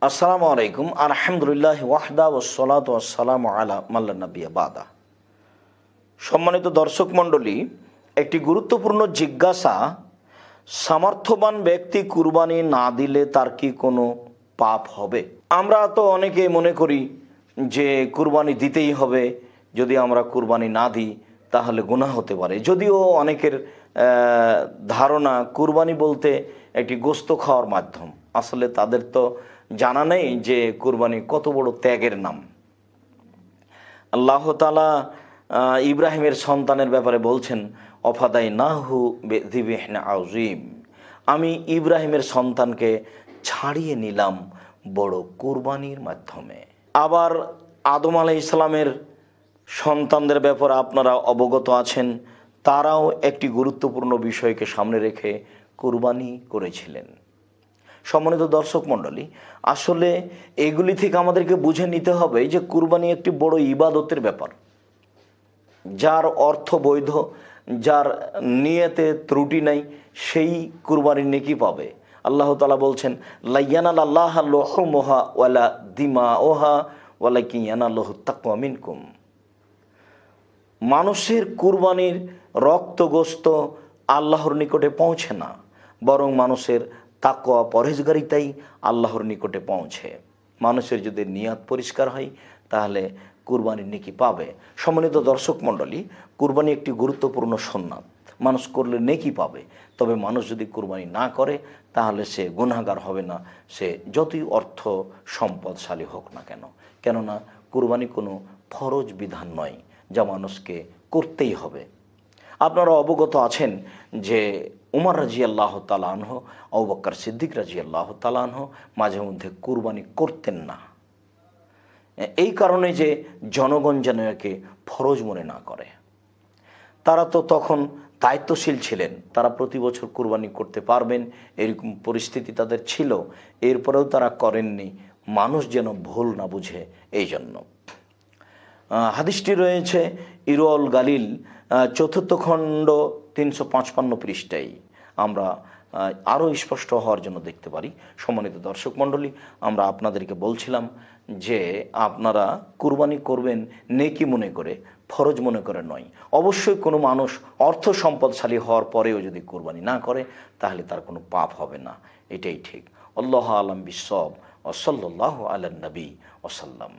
আসসালামু আলাইকুম আলহামদুলিল্লাহ ওয়াহদা ওয়াসসালাতু ওয়াসসালামু আলা মাল্লা নাবিয়্যা বাদা। সম্মানিত দর্শক মণ্ডলী, একটি গুরুত্বপূর্ণ জিজ্ঞাসা, সামর্থ্যবান ব্যক্তি কুরবানি না দিলে তার কি কোনো পাপ হবে? আমরা তো অনেকেই মনে করি যে কুরবানি দিতেই হবে, যদি আমরা কুরবানি না দিই তাহলে গুনাহ হতে পারে। যদিও অনেকের ধারণা কুরবানি বলতে একটি গোস্ত খাওয়ার মাধ্যম। আসলে তাদের তো জানা নেই যে কুরবানি কত বড় ত্যাগের নাম। আল্লাহ তাআলা ইব্রাহিমের সন্তানের ব্যাপারে বলছেন, অফাদাই নাহু বেযিবহিন আযীম, আমি ইব্রাহিমের সন্তানকে ছাড়িয়ে নিলাম বড় কুরবানির মাধ্যমে। আবার আদম আলাইহিস সালামের সন্তানদের ব্যাপারে আপনারা অবগত আছেন, তারাও একটি গুরুত্বপূর্ণ বিষয়কে সামনে রেখে কুরবানি করেছিলেন। সম্মানিত দর্শক মণ্ডলী, আসলে এগুলি থেকে আমাদেরকে বুঝে নিতে হবে যে কুরবানি একটি বড় ইবাদতের ব্যাপার। যার অর্থ বৈধ, যার নিয়তে ত্রুটি নাই, সেই কুরবানির নেকি পাবে। আল্লাহ তাআলা বলছেন, লা ইয়ানালাল্লাহা লুহুমুহা ওয়ালা দিমাউহা ওয়ালাকিন ইয়ানালুহুত তাকওয়া মিনকুম। মানুষের কুরবানির রক্তগোস্ত আল্লাহর নিকটে পৌঁছে না, বরং মানুষের তাকওয়া পরহেজগারিতাই আল্লাহর নিকটে পৌঁছে। মানুষের যদি নিয়ত পরিষ্কার হয় তাহলে কুরবানির নেকি পাবে। সম্মানিত দর্শক মণ্ডলী, কুরবানি একটি গুরুত্বপূর্ণ সুন্নাত, মানুষ করলে নেকি পাবে। তবে মানুষ যদি কুরবানি না করে তাহলে সে গুনাহগার হবে না, সে যতই অর্থ সম্পদশালী হোক না কেন। কেননা কুরবানি কোনো ফরজ বিধান নয় যা মানুষকে করতেই হবে। আপনারা অবগত আছেন যে উমর রাদিয়াল্লাহু তাআলা আনহু, আবু বকর সিদ্দিক রাদিয়াল্লাহু তাআলা আনহু মাঝে মধ্যে কুরবানি করতেন না। এই কারণে যে জনগণ যেন একে ফরজ মনে না করে। তারা তো তখন দায়িত্বশীল ছিলেন, তারা প্রতি বছর কুরবানি করতে পারবেন এরকম পরিস্থিতি তাদের ছিল। এরপরেও তারা করেননি, মানুষ যেন ভুল না বুঝে এই জন্য। হাদিসটি রয়েছে ইরওয়াউল গালিল 4th খণ্ড 355 পৃষ্ঠায়। আমরা আরও স্পষ্ট হওয়ার জন্য দেখতে পারি। সম্মানিত দর্শক মণ্ডলী, আমরা আপনাদেরকে বলছিলাম যে আপনারা কুরবানি করবেন নেকি মনে করে, ফরজ মনে করে নয়। অবশ্যই কোনো মানুষ অর্থ সম্পদশালী হওয়ার পরেও যদি কুরবানি না করে তাহলে তার কোনো পাপ হবে না, এটাই ঠিক। আল্লাহু আ'লাম বিস-সাওয়াব ওয়া সাল্লাল্লাহু আলা নবী ওয়া সাল্লাম।